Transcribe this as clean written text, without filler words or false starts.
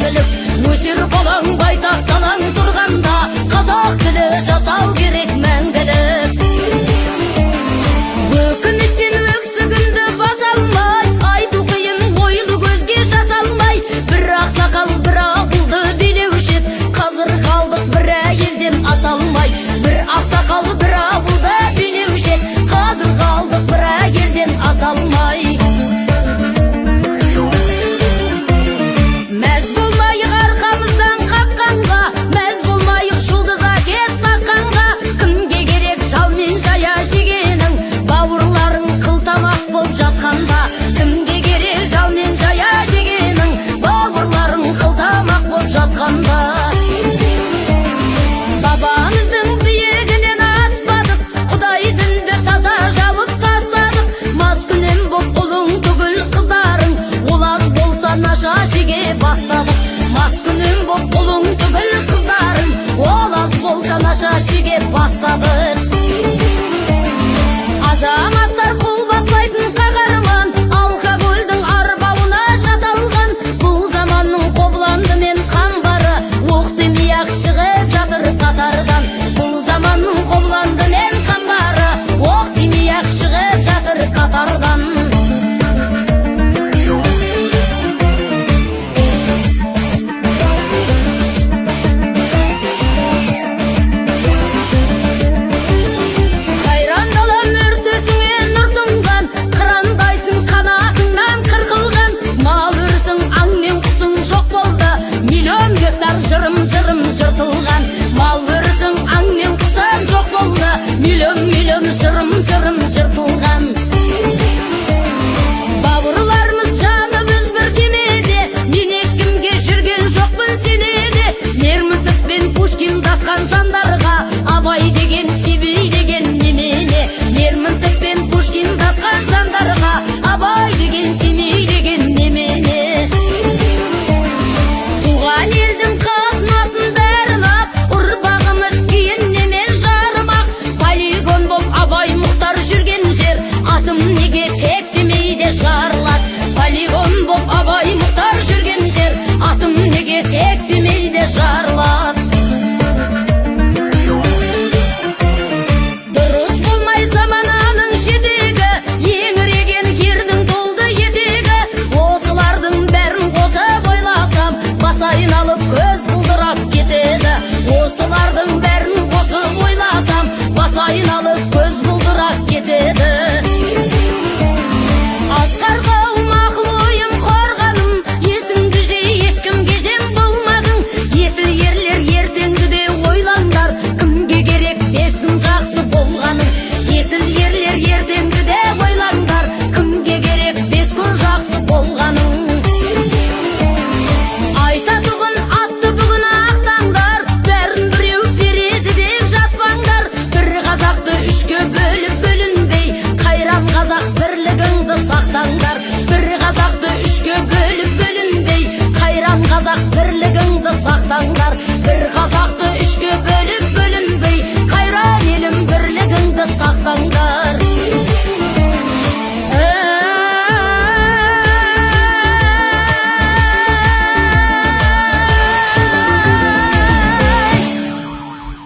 мәңгілік. Өсер балаң байтақ далаң тұрғанда, қазақ тілі жасау керек мәңгілік. Өкініштен өксігімді баса алмай, айту қиын ойлы көзге жасалмай, бір ақсақал бір ауылды билеуші еді, қазір қалдық бір әйелден аса алмай. Бір ақсақал бір ауылды билеуші еді, қазір қалдық бір әйелден аса алмай. Мәз болмайық арқамыздан қаққанға, мәз болмайық жұлдыз әкет таққанға. Кімге керек жал мен жая жегенің, бауырларың қылтамақ болып жатқанда. Кімге керек жал мен жая жегенің, бауырларың қылтамақ болып жатқанда. Бабамыздың биігінен аспадық, Құдай дінді таза жауып тастадық. Маскүнем боп ұлың түгіл қыздарың, ол аз болса наша жеге бастадық. Маскүнем боп ұлың түгіл қыздарың, ол аз болса наша жеге бастадық. Азаматтар қол баспайтын қаһарман, алкогольдің арбауына шаталған. Бұл заманның қобыланды мен қамбары, оқ демей-ақ шығып жатыр қатардан. Бұл заманның қобыланды мен қамбары, оқ демей-ақ шығып жатыр қатардан. Қайран далам өртесіңе нұр тұнған, қырандайсың қанатыңнан қырқылған. Мал өрісің, аң мен құсың жоқ болды, миллион гектар жырым-жырым жыртылған. Мал өрісің, аң мен құсың жоқ болды, миллион жырым-жырым жыртылған. Бауырларымыз жаны біз бір кемеде, мен ешкімге жүрген жоқпын сенеде. Лермонтов пен Пушкин тапқан жандарға, Абай деген Семей деген немене. Лермонтов пен Пушкин тапқан жандарға, Абай деген Семей деген немене. Туған елдің қазынасын бәрін ап, ұрпағымыз кейін немен жарымақ. Полигон боп Абай Мұхтар жүрген жер, атым неге тек Семейде жарылады. Полигон боп Абай Мұхтар жүрген жер, атым неге тек Семейде жарылады. Дұрыс болмай замананың жетегі, еңіреген ердің толды етегі. Осылардың бәрін қосып ойласам, басайын алып көз бұлдырап кетеді. Осылардың бәрін қосып ойласам, басайын алып көз бұлдырап кетеді. Асқар қауым ақыл ойым қорғаным, есіңді жей ешкімге жем болмадың. Есіл ерлер ертеңді ойлаңдар, кімге керек бес күн жақсы болғаның. Есіл ерлер ертеңді ойлаңдар, кімге керек бес күн жақсы болғаның. Айтатұғын атты бүгін ақтаңдар, бәрін біреу береді деп жатпаңдар. Бір қазақты үшке бөліп бөлінбей, қайран қазақ бірлігіңді сақтаңдар. Бір қазақты үшке бөліп бөлінбей, қайран қазақ бірлігіңді сақтаңдар. Бір қазақты үшке